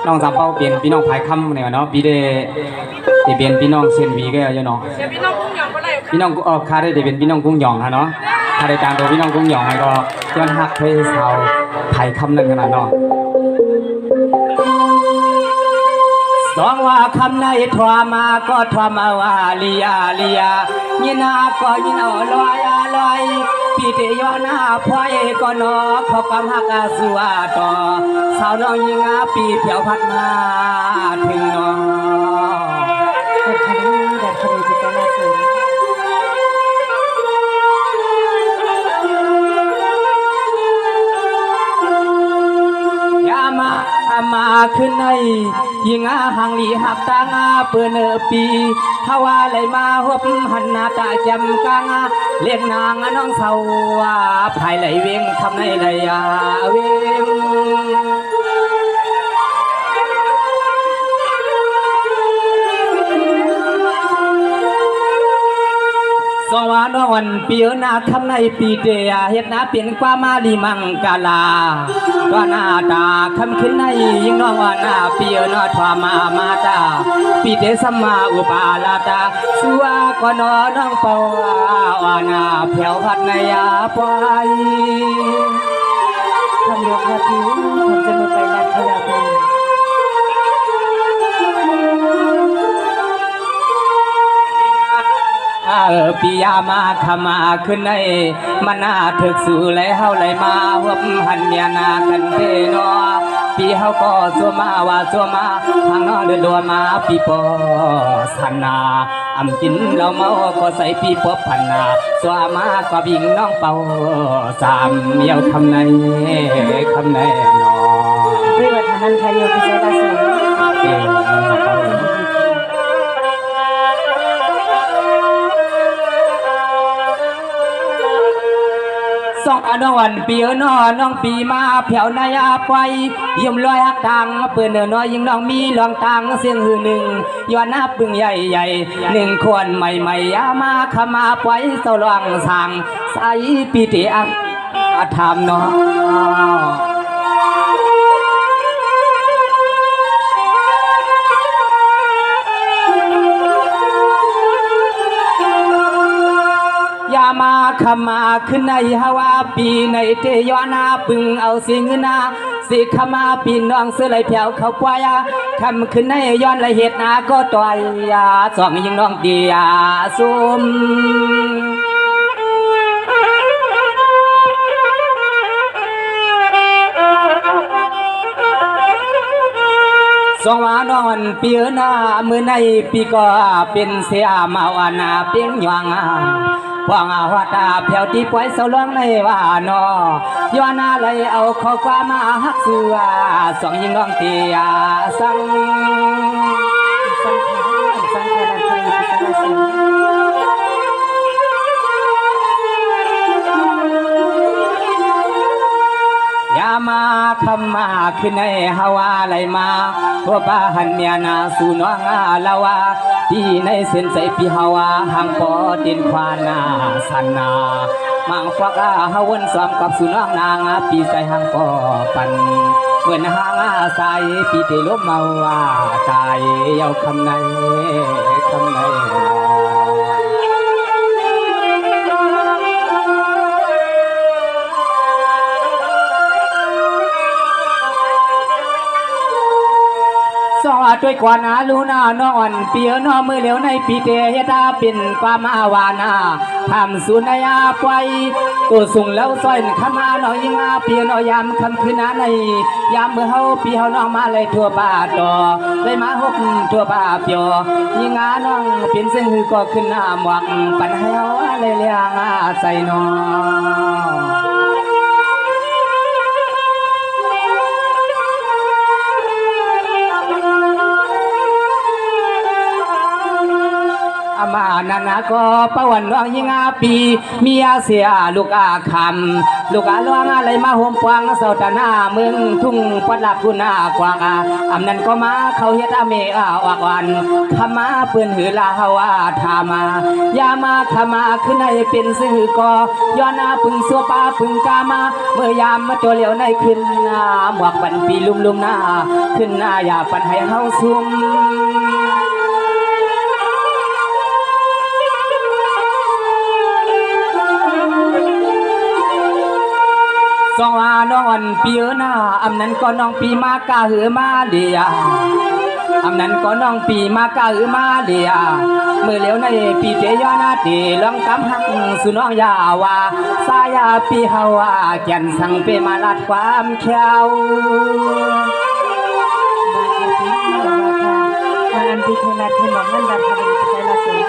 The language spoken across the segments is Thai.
น้องสามเป้าเปลี่ยนพี่น้องภายค่ำเนี่ยเนาะปีเดเปลี่ยนพี่น้องเซียนวีก็เยอะเนาะพี่น้องกุ้งหยองก็ได้พี่น้องคาได้เป็นพี่น้องกุ้งหยองฮะเนาะคาได้ตามตัวพี่น้องกุ้งหยองก็ย้อนหักเพื่อชาวภายค่ำนั่นขนาดเนาะสองว่าคำในทว่ามาก็ทว่ามาว่าเลียยินาก็ยินเอาลอยพี่เตยอนาพอยก็นอขอกำหักสัวต่อสาวน้องยิงปีเผียวพัดมาถึงนอแบบคดีที่จะน่าสนยามาขึ้นในยิงหังลีหักตางเปื้อนปีฮาวาไหลมาหบหันนาตาจำกางเลี้ยงนางน้องเสาภายไหลเวงทำในไหลเวงสวรรค์วันปีนาคำในปีเดียเฮ็ดนาเปลี่ยนความมาลีมังกาลาว่านาตาคำขึ้นในยิ่งน้องว่านาปีนาทวามาตาปีเตสัมมาอุปาลาตาสัวก็นอน้องเปาวานาเผียวพัดในยาปอยทำยกนาทีทำจะมือไปนัดพยาเป็นปียามาขมาขึ้นในมันนาถึกสู่ไหลเฮาไหลมาหวบหันเมียนากันเทนอปีเฮาก็สัวมาว่าสัวมาทางนอเดือดดัวมาปีปอสันนาอำกินเราเมาก็ใส่ปีปอบพันนาสัวมาก็บิงน้องเป่าสามเมียวคำในนอด้วยวัฒนธรรมไทยโยพิเศษสุดสองน้องวันปีน้องปีมาเผียวนายาไปยิ้มลอยหักตังเปิดน้อยยิ่งน้องมีลองตังเสียงหือหนึ่งย้อนนับปึงใหญ่หนึ่งคนใหม่ยามาขมาไปเสาลองสั่งใส่ปีเตียงทำน้อยามาขมาขึ้นในฮาวาปีในเตยอนาปึงเอาสิงนาสิขมาปีน้องเสือไหลแผ่วเขาปวยคำขึ้นในย้อนไหลเหตุนาก็ต่อยยาสองยิงน้องเดียซุมสองวันนอนปีนามือในปีก็เป็นเสียมาวานาเปียงหยังพวงหัวตาเผียวที่ปล่อยเสาล้องในว่านย้อนอะไรเอาข้อความมาหักสัวสองยิงน้องเตียสังสังขารคดีที่จะน่าสนยามาคำมาขึ้นในฮาวาไหลมาทั่วบ้านเมียนาสู่น้องลาวาที่ในเส้นใจปีฮาวาห่างปอดินควานาสันนามังฟักฮาวนสวมกับสู่น้องนางปีใส่ห่างปอปันเหมือนห่างใส่ปีเตลบเมาว่าตายเยาคำในสอดด้วยกว่านาลูนานอนเปียนอมือเหลียวในปีเตเฮตาเป็นความอาวานาทำสุนยาไปตัวสูงแล้วซอยขมาหน่อยยิงเปียนอยามคำคืนนาในยามเมื่อเฮาปีเฮาน้องมาเลยทั่วบ้าต่อเลยมาหกทั่วบ้าเปียวยิงน้องเป็นเส้นหือก็ขึ้นหน้าหมวกปันให้เฮาเลยเลี้ยงใส่นอมา นานาก็ปะวันน้องยิงอาปีเมียเสียลูกอาคำลูกอาลวงอะไรมาห่มปวงเสาตาหน้ามึงทุ่งปัดลับกุนากวางอำนั้นก็มาเขาเฮ็ดอเมอาวกวันขมาปืนหือลาฮาวาทามายามาขมาขึ้นให้เป็นสื่อก็ย้อนอาปึงสัวปาปึงกามาเมื่อยามมาตัวเหลียวในขึ้นหน้าหมวกปันปีลุ่มหน้าขึ้นหน้าอย่าปันให้เฮาซุ่มสองอาน้องอ่อนปีหน้าอำนั้นก็น้องปีมากาหือมาเดียอำนั้นก็น้องปีมากาหือมาเดียเมื่อเหลียวในปีเตยอนาเดลองกำหักสุน้องยาวาสายาปีเฮาวาแก่นสังเปมาลัดความแข็งบางทีเทนัดเทหมองนั่นดันทะเลพิเศษละสวย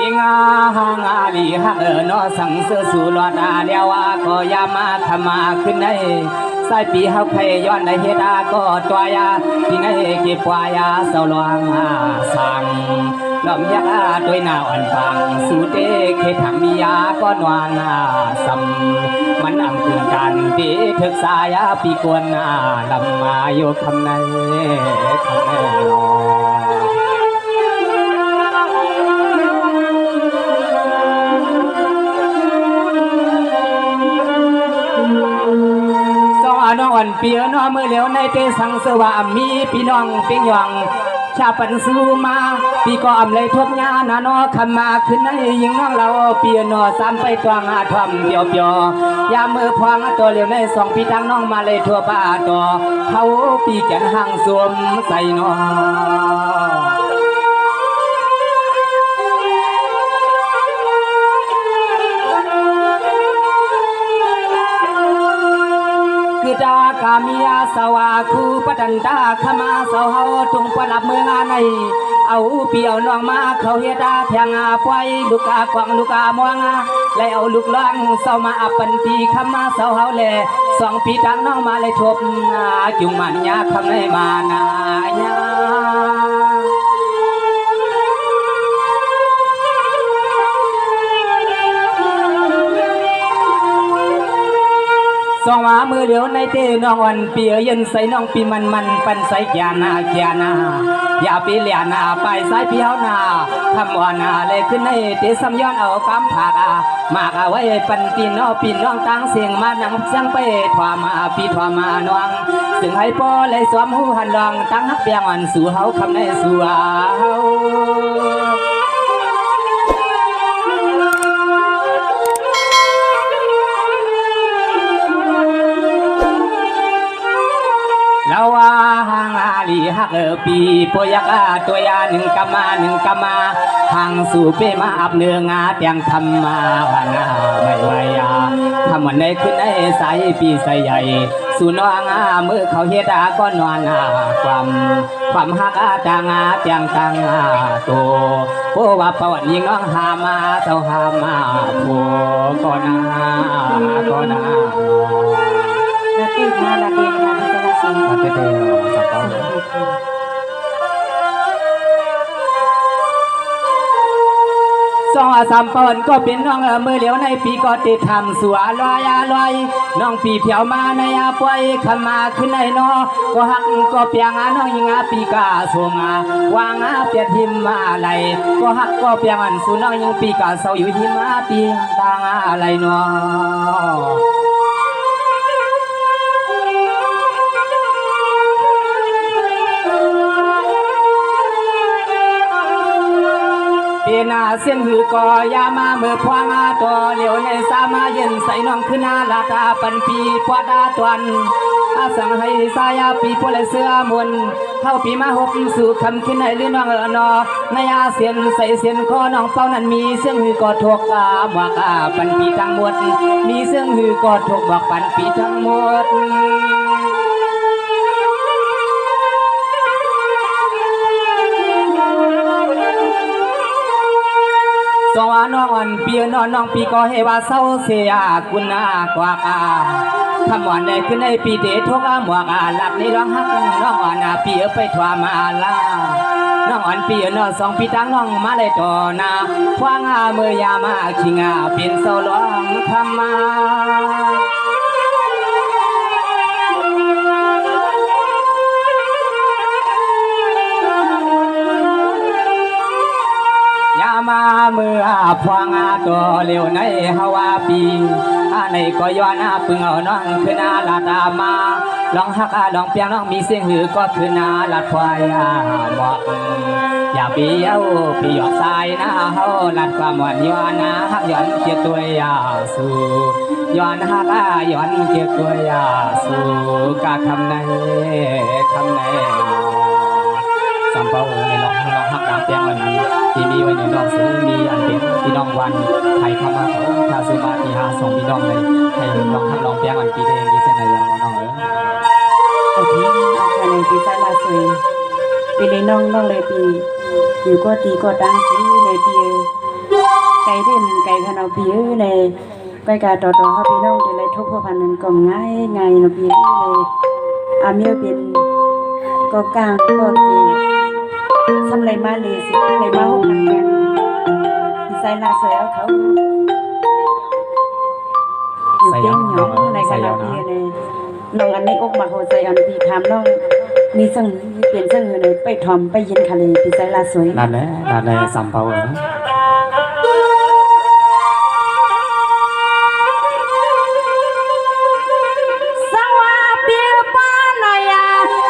ยิงอาหางอาลีฮักนอสังเสสู่ลอดาเดียวก็ยามาขมาขึ้นในสายปีเฮาใครย้อนในเฮดาก็ตัวยาที่ในเก็บวายาเสาลวงสังลมยักษ์ด้วยหน้าอ่อนฟังสู่เตเคถังมียาก็นวางสัมมันอังคืนกันปีถึกสายาปีกวนลำมาโยคำในคำในรอน้องอ่อนเปียน้อมือเหลียวในเตสังเสวามีพี่น้องเปียงยองชาปันสูมาปีก็อำเลยทบญาณนอขมาขึ้นในยิงน้องเราเปียนอซ้ำไปตัวงาทอมเปียวเปียยามือพวงตัวเหลียวในสองพี่ทั้งน้องมาเลยทั่วป่าตัวเขาปีแก่นห่างสวมใส่นอดากามียาสวาคูปดันดาขมาเสาเฮาตุงปลับเมืองในเอาเปียวน้องมาเขาเฮดาแทงปล่อยลูกากวางลูกามวงแล้วเอาลูกล่องเสามาปันทีขมาเสาเฮาแลสองปีทางน้องมาเลยทบจุงมันยาคำในมานายาสองว่ามือเหลียวในเตน้องอ่อนเปียยันใส่น้องปีมันปันใส่แก่นาแก่นาอย่าปีเหลียนาไปสายเพียวนาทำว่านาเลยขึ้นในเตสัมย้อนเอากำผักมากเอาไว้ปันตีน้องปีน้องตั้งเสียงมานังเสียงไปถวามาปีถวามาน้องซึ่งให้พ่อเลยสวมหูหันลองตั้งฮักเปียงอ่อนสู่เฮาคำในสู่เฮาเราว่าหางอาลีฮักปีปยกาตัวยาหนึ่งกามาทางสู่เปมาอับเนื้องาเตียงทำมาวันนาไม่ไหวยาทำวันในขึ้นในสายปีใสใหญ่สู่น้องมือเขาเฮ็ดก็นอนความฮักจางเตียงตังโตโอว่าประวัติยิงน้องหามาเจ้าหามาผัวก็นานาตีนาลาเดนนาพิเศษละสวยมาเตเตสับปะสองสามปอนก็เป็นน้องมือเหลียวในปีก็ติดทำสัวลอยน้องปีเพียวมาในปล่อยขมาขึ้นในนอก็หักก็เปียงน้องยิงปีกาสวงวางเปียทิมมาไหลก็หักก็เปียงสุน้องยิงปีกาเสาอยู่หิมเปียงตางอะไรนอเปนาเสียงหือก็ยามาเมื่อพวงตัวเหลียวในสามาเย็นใส่น้องขึ้นลาตาปันปีพอดาตวนสังให้สายาปีพวเลยเสื้อมนเข้าปีมาหกสู่คำขึ้นให้ลือน้องนอในอาเสียนใส่เสียนคอน้องเป้านั้นมีเสียงหือก็ถกหมวกปันปีทั้งหมดมีเสียงหือก็ถกบอกปันปีทั้งหมด สวาน้องอ่อนเปียน้องปีก็ให้ว่าเศร้าเสียกุณากว่ากาทำวันใดขึ้นในปีเดทุกหมวกหลักในร้องฮักน้องอ่อนเปียไปทั่วมาลา น้องอ่อนปีน้องสองปีตั้งน้องมาเลยต่อนาควางอาเมื่อยามาขิงาเป็นเสาหลวงธรรมายามาเมื่อพวางอาตัวเร็วในฮาวาปีในก็ย้อนอาปึงเอาน้องคือนาลาดามาลองฮักลองเปียงน้องมีเสียงหือก็คือนาลาดควายบอกอย่าเปียวปีหยอกสายนะเฮาลัดความหวานย้อนนะฮักย้อนเกียตัวยาสู่ย้อนฮักย้อนเกียตัวยาสู่กะคำในสัมเปาในลองฮักดามเปียงวันนี้ที่มีไว้ในดอกสูงมีอันเป็นพี่น้องวันไทยเข้ามาขอทาสุมาที่หาส่งพี่น้องเลยให้ลองฮักลองเปียงวันปีเดงดีเส้นไหนยังน้องโอเคอาคาในปีศาจลาสวยปีเลยน้องเลยปีอยู่ก็ตีก็ดังสิเลยปีไก่เด่นไก่ขนาดปีเลยไปกาต่อเขาพี่น้องจะเลยทุกพพันนั้นก็ง่ายเนาะปีเลยอาเมียเป็นก็กลางก็ตีทำไรมาเลยสิไรมาหกพันกันปีศาจลาสวยเอาเขาอยู่เต้นหยองในขณะปีเลยน้องอันนี้อกมาโหใจอันปีทำน้องมีสังเปลี่ยนสังเลยไปทอมไปยินทะเลปีไซลาสวยนั่นแหละสัมเปาสังว่าเปียป้าหน่อย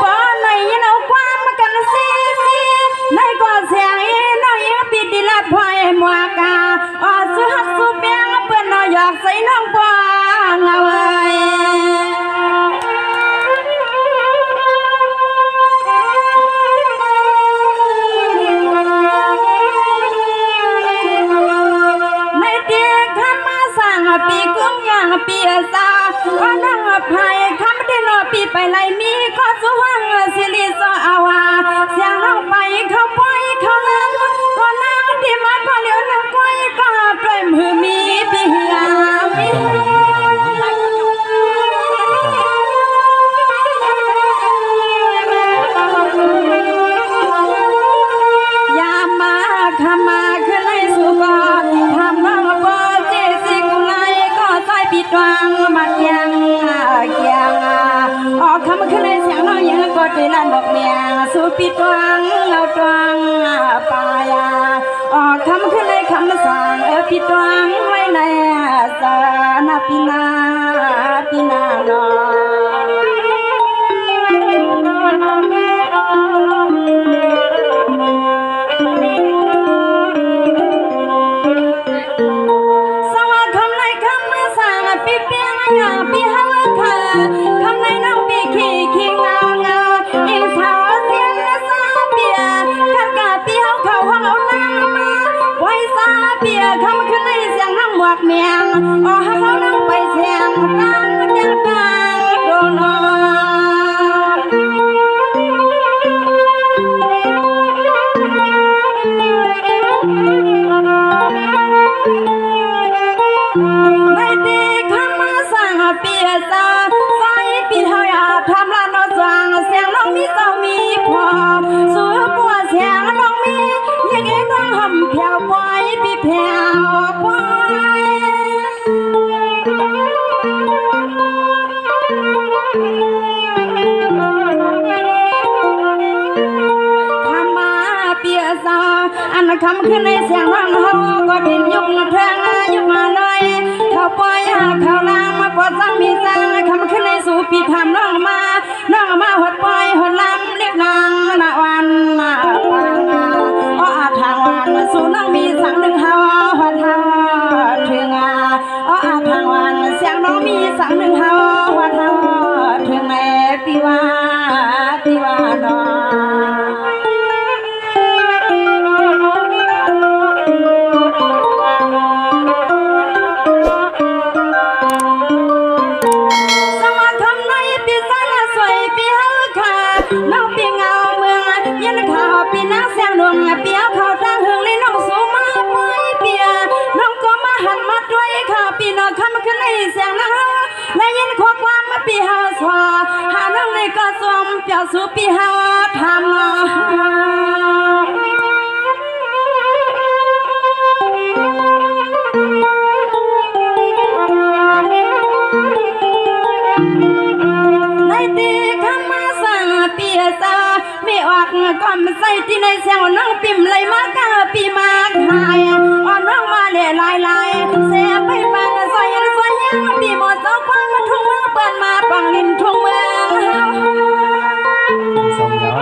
ป้าหน่อยยินเอาความมากันซีในก่อนเสียงน้อยปีดีละพอยมัวกาสุหักสุเปียงเปื่อนน้อยอยากใส่น้องป้าเงาไว้ปีกุ้งย่างปีซาว่านั่งอภัยคำที่นอปีไปไหลมีข้อสุวรรณสิริสอาวาเสียงน้องไปเขาปล่อยเขานั้นก็นั่งที่มาก็เลี้ยวน้ำก้อยก็ปล่อยมือมีปียาปียามาขมาขึ้นให้สุกรทำน้องปอปิดวางมัดยังเกียงออกคำขึ้นในเสียงน้อยยังกดดีลันดอกเมียสู่ปิดวางเอาตวงปายาออกคำขึ้นในคำสั่งปิดวางไว้ในสานาปีนาโนปีฮัลคาคำในน้องปีขี้เงาอีสาวเสียงซาเปียกันกาปีเฮาเขาห้องเอานางมาไว้ซาเปียคำขึ้นในเสียงน้องหมวกเมียงให้เขานั่งไปเสียงดังโดนเปียซาไฟปีเฮาอยากทำลานน้องจางเสียงน้องมีต้องมีพอสู้ปัวเสียงน้องมียังไงต้องหำเพียวปล่อยปีเพียวปล่อยทำมาเปียซาอันคำขึ้นในเสียงน้องเฮาก็ดินยุกเทิงยุกมาเลยเขาปล่อยเขาลางมาปอดสังมีสังคำขึ้นในสู่ปีทำน้องมาหดปล่อยหดลำเรียกนางนาวันนาปังอาทางวันสู่น้องมีสังหนึ่งเฮาหดเฮาถึงอาทางวันเสียงน้องมีสังหนึ่งเฮาหดเฮาถึงแม่ปีวานอน้องปีเงาเมืองยันข่าวปีนักเสียงดวงเปียข่าวตั้งหึงเลยน้องสูมาปล่อยเปียน้องก็มาหันมาด้วยข่าวปีนอกคำขึ้นในเสียงนะและยินข้อความมาปีเฮาสวาหาน้องในก็สวมเปียวสู่ปีเฮาทำ ในเสียงน้องปิ่มเลยมากะปีมาขายอ่อนน้องมาเล่ลายเสียไปปันซอยยังปีหมดเจ้าควันมาทุ่งเมืองเปิดมาปังลินทุ่งเมืองสมแล้ว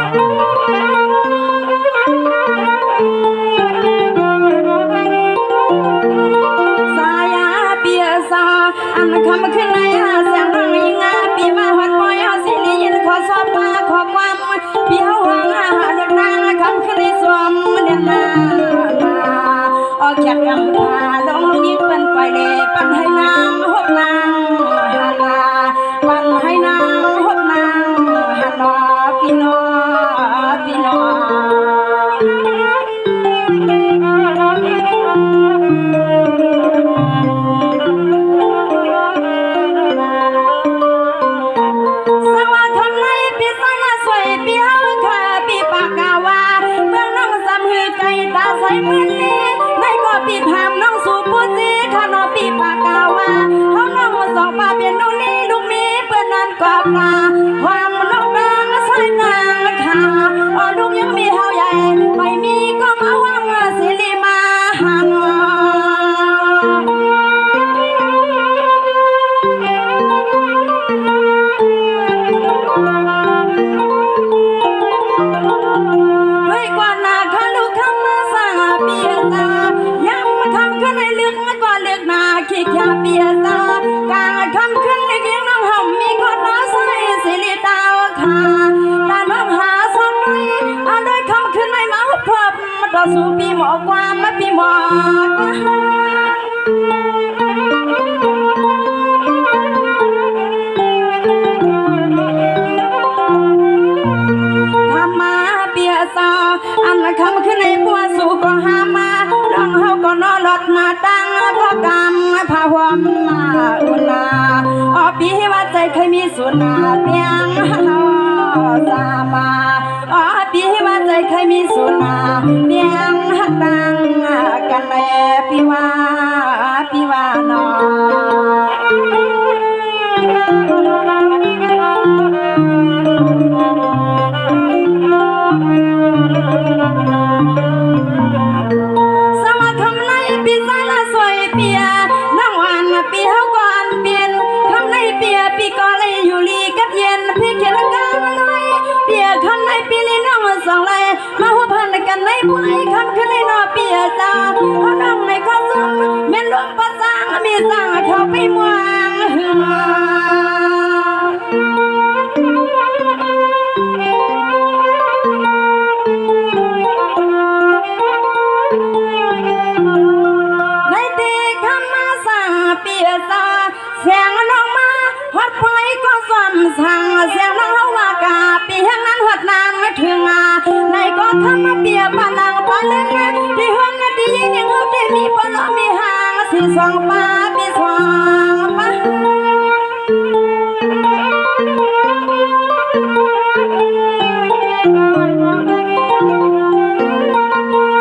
สายาเปียซาอันคำขึ้นในเสียงน้องยิงปีมาหัดปอยสิได้ยินขอสอบมาขอความเปียวหัวเลือกนางคำขึ้นในสวมเด่นนาออกจากกำพาลงยิงเป็นไปเลยปันให้นางหกนางฮาลาปันให้นางหกนางฮาลาพี่น้องพี่น้องสวัสดีในปีสายสวยปีเฮาค่ะปีปากกาวาเมืองน้องสำหือใจตาใสเหมือนนี้ในก็ปีถามน้องสู่ผู้ซีข้านอปีปากกาวาเฮาน้องสองป่าเปลี่ยนดูนี้ลูกมีเปื้อนนั้นกว่าปลาความน้องนางสายนางค่ะอ๋อลูกยังมีเฮาใหญ่ไม่มีก็มาว่างสิริมาหานอด้วยกว่านาคาลูกคำมาสาเปียตายังมาคำขึ้นในลึกมาก่อนลึกนาขี้แค่เปียตากาคำขึ้นในเกียงน้องห่มมีคนน้าใส่สิริดาวค่ะตาน้องหาสอนด้วยด้วยคำขึ้นในมาหุบพบมาต่อสู้ปีหมอกว่ามาปีหมอกมาเปียซาอันคำขึ้นในปัวสู่ก็หามาลองเฮาก็นอรถมาตั้งก็กำพาหวมมาอุนาอ๋อปีว่าใจเคยมีสุนาเปียงเฮาสามาอ๋อปีว่าใจเคยมีสุนาเปียงหักดังกันแลปีว่านอสมาคำในปีสายละสวยเปียน้องวันปีเฮาก่อนเปลี่ยนคำในเปียปีก่อนเลยอยู่ลีกัดเย็นพี่เขียนกามาเลยเปียคำในปีลีน้องสองเลยมาหัวพันกันในปลายคำขึ้นในนอเปียตาเขาน้องในข้อซุ้มเม่นหลวงประสางมีสร้างเขาไปมวงในตีคำมาสร้างเปียตาเสียงน้องมาหัดไฟก็ซ้ำสั่งเสียงน้องว่ากาปีแห่งนั้นหัดนางไม่ถึงในก็ทำมาเปียปานังปาเล่นที่ห้องนาทียังเขาได้มีปลอมีหางสีสองปาปีสองปา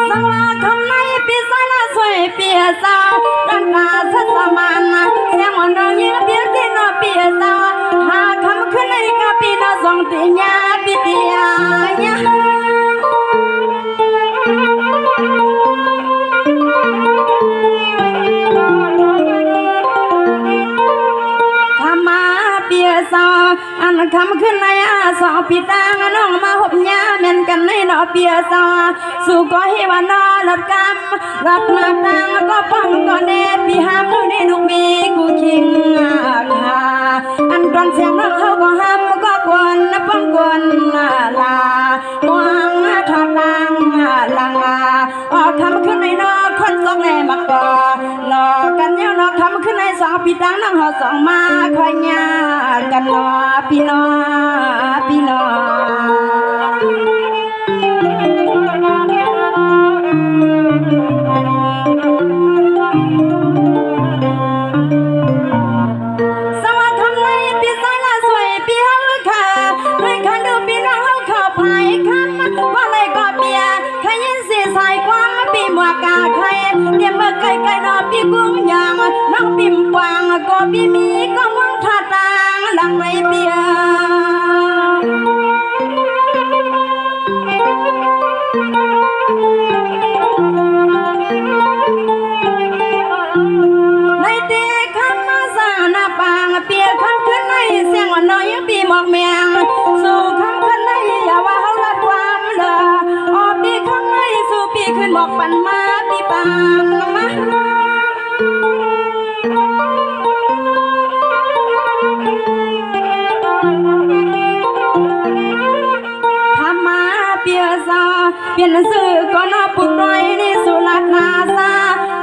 สังวาคำในปีสายละสวยเปียซาดันตาสัสมันเสียงมันเรายิงเปียที่นอเปียซาหาคำขึ้นในกะปีนอสองตีญาปีเปียญามาเปียซออันคำขึ้นในสองปีตางน้องมาหบยาเม่นกันในนอเปียซอสู่ก็ให้ว่านอหลับกำหลับมาตังก็ป้องก็เนตพี่ห้ามดูในลูกมีกูคิงค่ะอันตอนเสียงน้องเขาก็ห้ามก็กวนป้องกวนลามองทอดลังออกคำขึ้นในนอคนสองแน่มาก่อหลอกกันเยอะนอคำขึ้นในสองปีตังน้องเขาสองมาคอยยากันนอพี่น้องสวัสดีในปีสายละสวยปีเฮาค่ะด้วยคันดูปีน้องเฮาเข้าภายคำว่าอะไรก็เปียขยินสีสายความปีหมวกกาใครเดี๋ยวเมื่อไกลๆนอปีกุ้งยางน้องปิ่มปางก็ปีมีก็มองท่าตางหลังไม่เปีย น้อยปีหมอกเมียงสู่คำขึ้นในอย่าว่าเฮาลัดความเลอออกปีข้างในสู่ปีขึ้นหมอกปันมาปีปังมาทำมาเปียซาเปลี่ยนสื่อก็น่าปลุกร้อยในสุรัตนาซา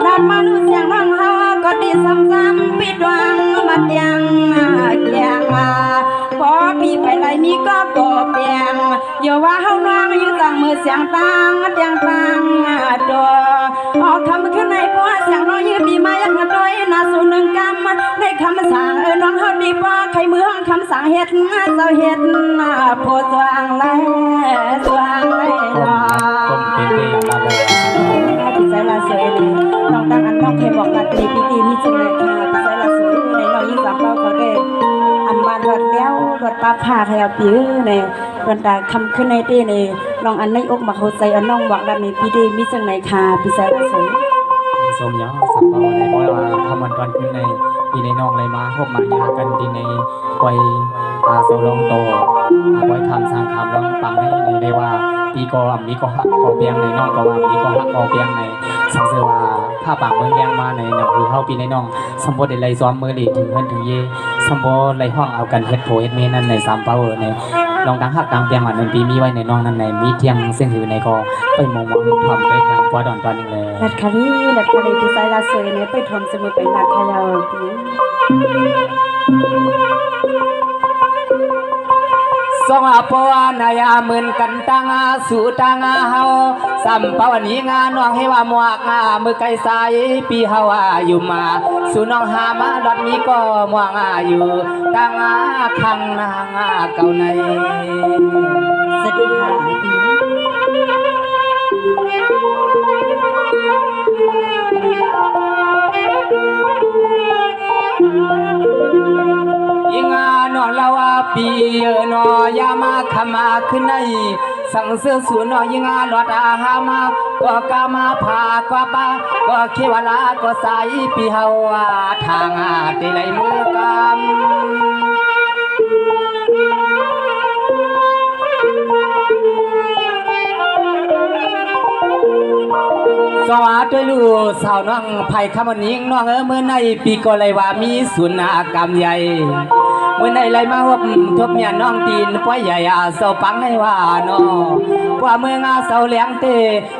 ดัดมาดูเสียงร้องเฮาก็ดีซ้ำๆปิดวังมาเตียงเกียงมาพอปีไปไหลมีก็เปลี่ยนอย่าว่าเฮาน้องอยู่ต่างมือเสียงตังเตียงตังตัวออกคำขึ้นในปัวเสียงน้อยยืดปีมายังน้อยน่าสู่หนึ่งกำในคำสั่งน้องเฮาดีป้อใครมือห้องคำสั่งเฮ็ดเจ้าเฮ็ดโพสว่างไรสว่างไรนอ ก้มเป็นเรียงมาเลย พิจารณาสวยเลยน้องดังอันน้องเคบอกกันปีปีมีจังเลยค่ะพิจารณาสวยในน้องยิ่งสามเป้าเขาได้อันบานรถแล้วรถป้าผ่าขยับปีในรถตาคำขึ้นในตีในน้องอันในอกมาเขาใจอันน้องบอกดันในปีดีมีจังเลยค่ะพิจารณาสวย สมยอสัมภาระในบ่อยว่าคำวันก่อนขึ้นในปีในน้องเลยมาพบมายากันดีในไว้โซลงโตไว้คำสร้างคำร้องปังให้ในว่าปีก็มีก็หักก็เปียงในน้องก็ว่ามีก็หักก็เปียงในสังเสว่าผ้าปากเมืองแยงมาในหนังคือเข้าปีในน้องสมบูรณ์ได้เลยซ้อมมือหลีถึงเฮิรนถึงเย่สมบูรณ์เลยห้องเอากันเฮ็ดโผเฮ็ดเมนั่นใน3เป้าในลองดังหักดังเปียงวัน1ปีมีไว้ในน้องนั่นในมีเที่ยงซึ่งอยู่ในก็ไปมองทำด้วยทางกว่าดอนตอนนึงเลย ลัดคารีพิจารณาสวยเนี่ยไปทำสมุดไปลัดคายาวปี สองปวนายามืนกันตังสู่ตังเฮาสัมปวันนี้งานน้องให้ว่าหมวกมือไก่สายปีเฮาอยู่มาสู่น้องหามาดอดมีก็ม่วงอยู่ตังคังนางเก่าใน สวัสดีค่ะยิงนอนละว่าปีนอยามาขมาขึ้นในสั่งเสื้อสูนอยิงหลอดอาหามาก็กามาพากว่าป้าก็เขวลาก็ใส่ปีเฮาทางตีไหลมือกำสวัสดีลูกสาวน้องไผ่ขมันยิงน้องเมื่อในปีก็เลยว่ามีสุนกรรมใหญ่เมื่อในไรมาหบทบเมียน้องตีนป้อยใหญ่เสาปังในว่าน้องว่าเมื่องาเสาเลี้ยงเต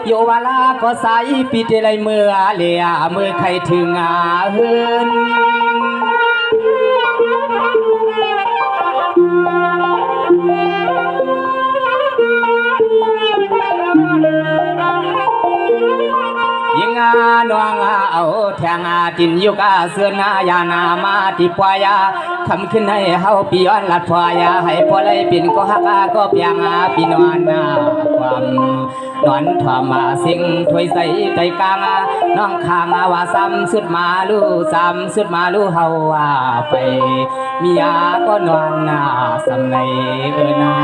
โยวาลาก็สายปีเตไรเมื่อเลียเมื่อใครถึงเฮือนยิงน้องเอาแทงจินยุกเสือนายานามาที่ปอยาทำขึ้นให้เฮาปีอ่อนลัดพอยาให้พอเลยปิ่นก็ฮักก็เพียงปีนอนความนอนถวมาสิ่งถวยใส่ใจกลางน้องข้างว่าซ้ำสุดมาลู่ซ้ำสุดมาลู่เฮาไปมียาก็นอนสำในนา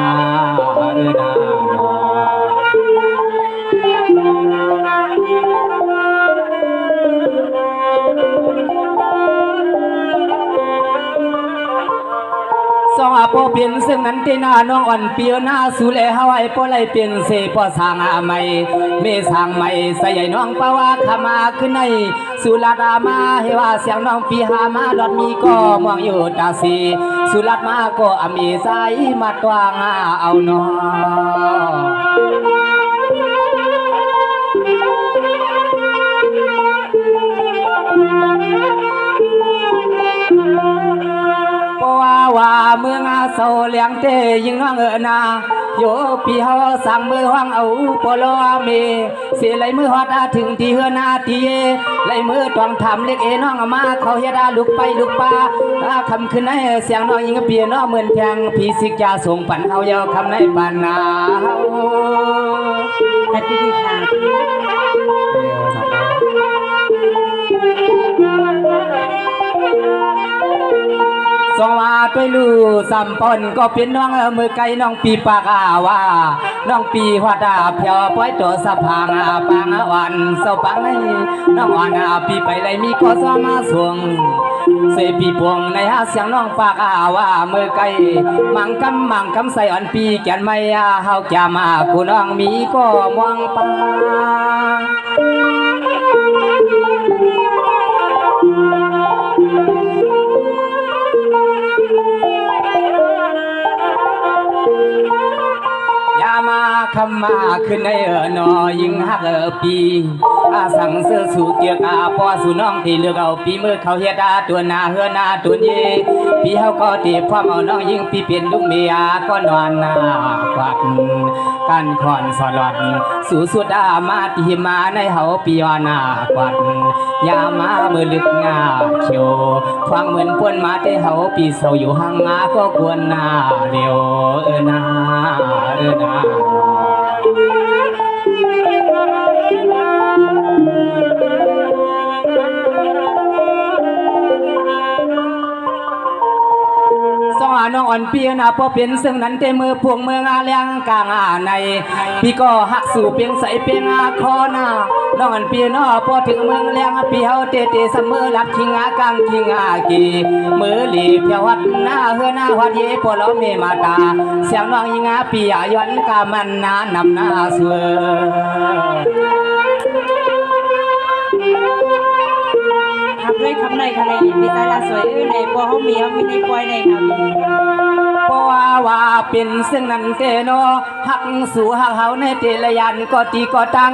สองปอเปลี่ยนซึ่งนั้นที่นาน้องอ่อนเปียวหน้าสู่แลหายปอไลเปลี่ยนเสปอสางใหม่เมสางใหม่ใส่ใหญ่น้องปะว่าขมาขึ้นในสุรัตมาให้ว่าเสียงน้องปีหามาดอดมีก็มองอยู่ตาสีสุรัตมาก็มีสายมาตวางเอาน้องว่าเมืองเสาเลี้ยงเตยิงน้องนาโยปีเฮาสั่งมือห้องเอาปลอเมเสียไหลมือฮอดถึงที่เฮือนาทีไหลมือต้องทำเล็กน้องมาเขาเฮ็ดลุกไปลุกป่าคำขึ้นให้เสียงน้องยิงเปียน้องเหมือนแทงผีสิกยาส่งปั่นเฮาเยาคำในปานนาเฮาแต่ที่ดีค่ะส สองว่าด้วยลูสัมปนก็เป็นน้องมือไก่น้องปีปากาว่าน้องปีหัวดาเพียวปล่อยตัวสะพางปางวันเศร้าปังให้น้องอ่อนปีไปเลยมีก็ซ้อมาสวงเสปีพวงในหาเสียงน้องปากาว่ามือไก่มังกำใส่อ่อนปีแก่นไม่เฮาแก่มากูน้องมีก็มองปายามาคำมาขึ้นในนอยิงฮักปีสั่งเสื้อสู่เกียกปอสู่น้องที่เลือกเอาปีมือเขาเฮ็ดตัวนาเฮือนาตัวเย่ปีเฮาก็ตีพร้อมเอาน้องยิงปีเปลี่ยนลูกเมียก็นอนควักกันขอนสอดหลอดสู่สุดมาที่มาในเฮาปีวานาควักยามามือลึกงาเขียวฟังเหมือนปวนมาที่เฮาปีเศร้าอยู่ห่างงาก็ควรนาเร็วนาสองน้องอ่อนเปียนะพอเป็นซึ่งนั้นเตมือพวงเมืองเลียงกลางในพี่ก็หักสู่เปียงใสเปียงคอนาน้องอ่อนเปียนอพอถึงเมืองเลียงพี่เฮาเตเสมอหลักทิงกลางทิงกีมือหลีเพียววัดหน้าเฮือหน้าวัดเย่พอเราเมมาตาเสียงน้องยิงปีย้อนกามันนานำหน้าสวยทำเลยคำไหนคะในมีตาลาสวยในปอเขามีในปอยในค่ะเพราะว่าเป็นซึ่งนั้นเตโนหักสู่หักเฮาในเตละยันก็ตีก็ตัง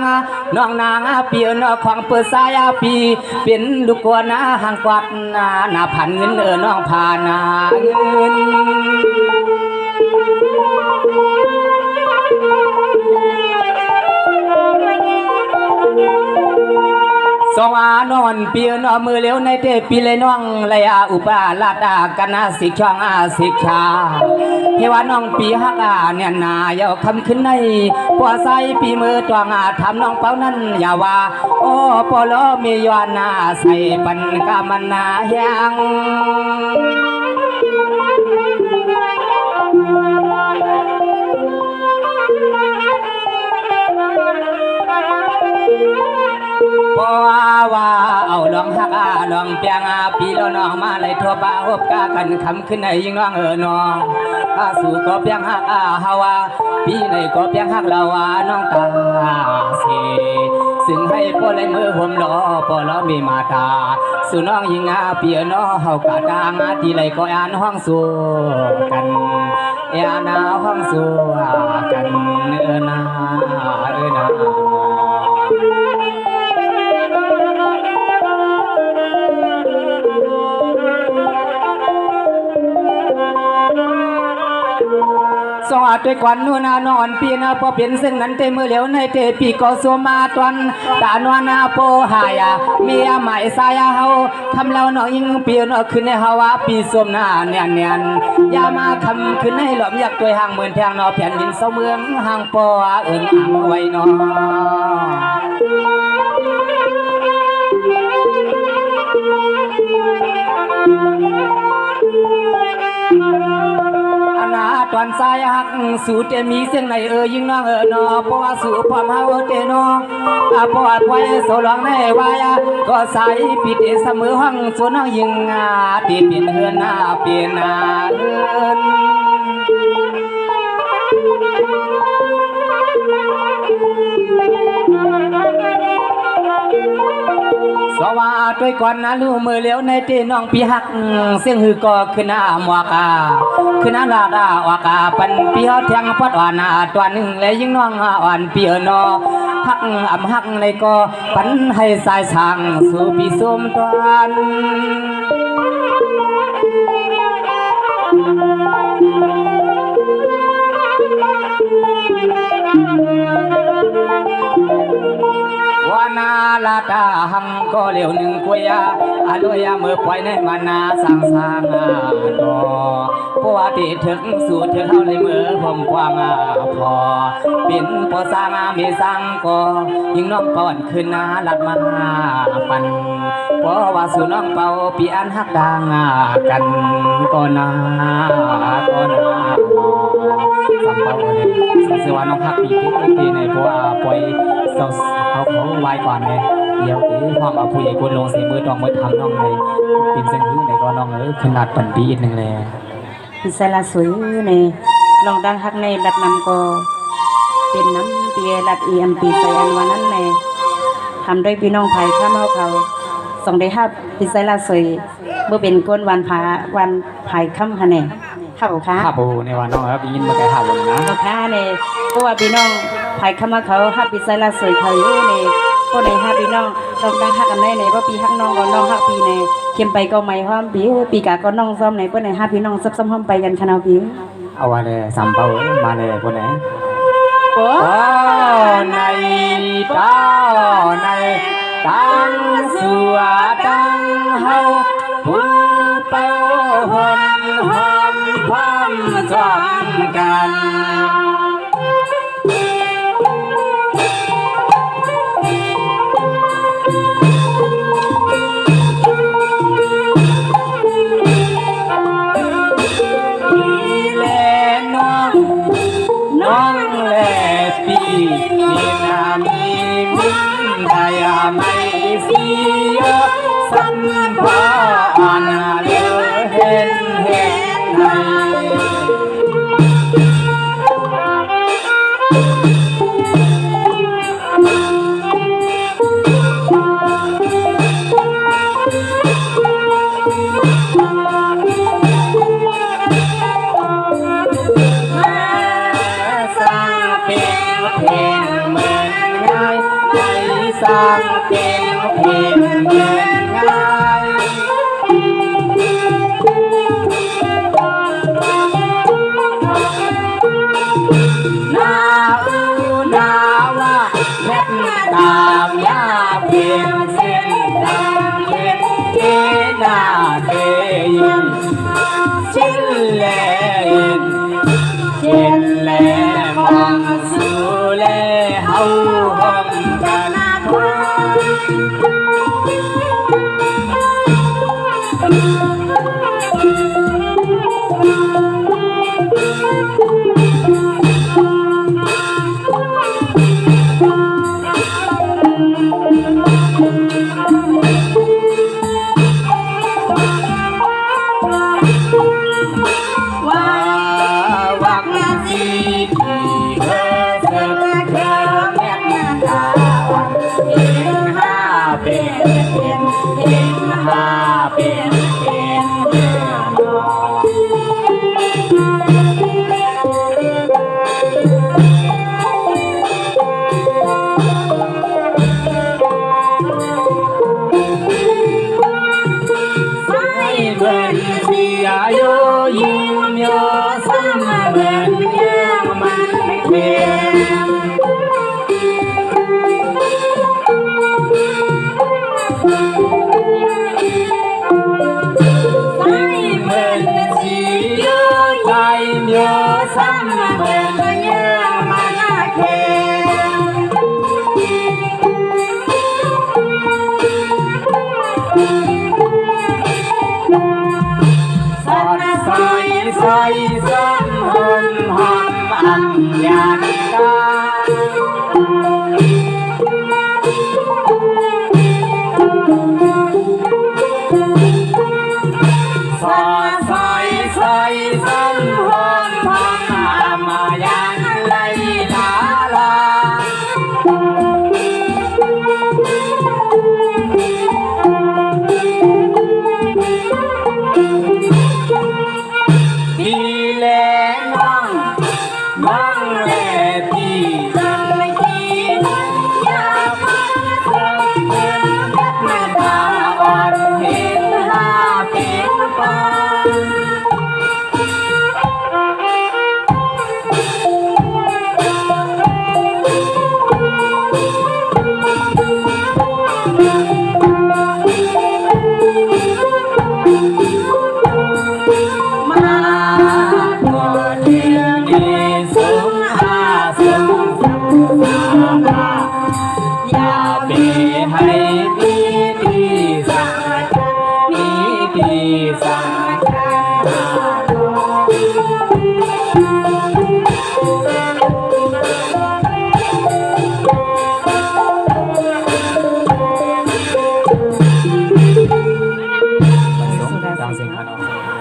น้องนางเปียนขวางเปิดสายปีเป็นลูกกัวนาห่างกวัดนาพันเงินน้องพานาเงินสองนอนเปียนมือเลี้ยวในเตปีเลยน้องเลยอุปาลาดากันสิช่องสิชาเทวาน้องปีฮักเนี่ยนาเยาคำขึ้นในปัวใสปีมือตัวทำน้องเป้านั้นอย่าว่าโอ้ปอลมียานาใส่ปันกามันนาแหงเพราะว่าเอาลองฮักลองเปียงปีแล้วน้องมาเลยทั่วบ้าหบกากันคำขึ้นในยิ่งน้องน้องสู่ก็เปียงฮักฮาวาปีในก็เปียงฮักเราน้องตาเสซึ่งให้พ่อเลยมือห่มล้อพ่อล้อมีมาตาสู่น้องยิ่งเปียน้องเฮากะดางที่ไรก็อ่านห้องสู่กันนาห้องสู่กันนาสอดด้วยกวนนูนานอนปีนาพอเป็นซึ่งนั้นเตมือเหลียวในเตปีก็สมาตวันตานวนาโปหายามีหมายสายเฮาทำเราหน่อยยิงปีนขึ้นในฮาวาปีสมนาเนียนยามาคำขึ้นให้หลอมอยากตัวห่างเหมือนแทงนอแผ่นดินเสาเมืองห่างปออ่างไว้นอตอนสายหักสู่เตมีเสียงไหนยิ่งน้องนอเพราะว่าสู่พร้อมเฮาเตนอพอไว้โซลองในวายก็สายปิดเสมอห้องส่วนน้องยิงตีเปลี่ยนเฮือนเปลี่ยนเฮือนสว่าด้วยก่อนนะลูกมือเลี้ยวในเตน้องปีหักเสียงหือก็ขึ้นหมวกขึ้นลาดาวากาปันปีเฮาแทงพัดอ่อนตัวหนึ่งและยิ่งน้องอ่อนปีนอหักหักในก็ปันให้สายสางสู่ปีสมตวนวานาลาตาหังก็เหลียวหนึ่งกุยอาลุยเมื่อปล่อยในมานาสังสางดอปวติถึงสู่เธอเข้าในมือผมกว้างพอเป็นปอสางมีสังก็ยิ่งน้องก่อนขึ้นนาลัดมาปัน เพราะว่าสุน้องเป่าปีอันฮักดังกันก็นาก็นาสำเป่าเลยสังเสวาน้องฮักปีปีในเพราะว่าปล่อยเขาไวกว่าเนี่ยเดี๋ยวความเอาผู้ใหญ่คนลงเสียมือดองมือทำน้องในเป็นเส้นพื้นในก็น้องขนาดปันปีอีกหนึ่งเลย พิเศษละสวยในลองดังฮักในรัดนำก็เป็นน้ำเปียรัดปีใส่อันวันนั้นในทำด้วยพี่น้องไผ่ข้ามเขาส่งได้ฮับพิเศษละสวยเมื่อเป็นก้นวันไผ่ข้ามคะแนนข้าวค้า ข้าบูในวันน้องครับยินมาแก่ข้าววันนะ ข้าวค้าในเพราะว่าพี่น้องไผ่ข้ามเขาฮับพิเศษละสวยเขาอยู่ในก็ในฮับพี่น้องลองดังฮักกันได้ในว่าปีฮักน้องก็น้องฮักปีในเข้มไปก็ไม่ห้อมปีกาก็น้องซ้อมในเพื่อนในฮับพี่น้องซับซ้ำห้อมไปกันคณะผิว เอาวันเลยสามเป้ามาเลยคนไหน โอ้ ในเต้าในตั้งสัวตั้งเฮาผู้เป้าหอมหอมพร้อมจอมกันน้องแลปีมีนามีมินไทยไม่เสียสัมภาระเลือเห็นในสร้างเป็นเพลงเงินง่ายนาอูนาว่าเล็ดตามยาเพียงเส้นทางเล็ดเกนาเกยินชิ้นแลนเช่นแลมองสู่แลเฮาห้องกันวักจีที่เธอเธอแม่ตาเห็นห้าเป็นเห็นห้าเป็นเบิร์นเสียโยยิ้มโยซ้ำเบิร์นยังมันเพียงเบิร์นเสียใจโยซ้ำเบิร์นยังมันเพียงใส่ซ้ำหอมหอมอันยานกาใ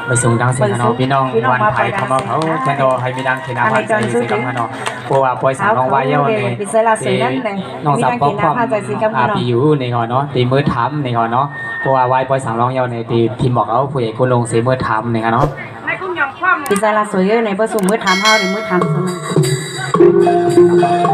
ไปส่งดังเสียงเนาะพี่น้องวันไผ่ทำเอาเขาแคนโดให้มีดังเทนาพันใจสิกรรมเนาะเพราะว่าปล่อยสาวน้องวายเย้าในน้องสาวป้อมปีอยู่ในงอเนาะตีมือทำในงอเนาะเพราะว่าวายปล่อยสาวน้องเย้าในตีพิมพ์บอกเอาผู้ใหญ่คนลงเสียมือทำในงอเนาะ พิซซ่าลาสวยในผสมมือทำเฮาหรือมือทำสมัย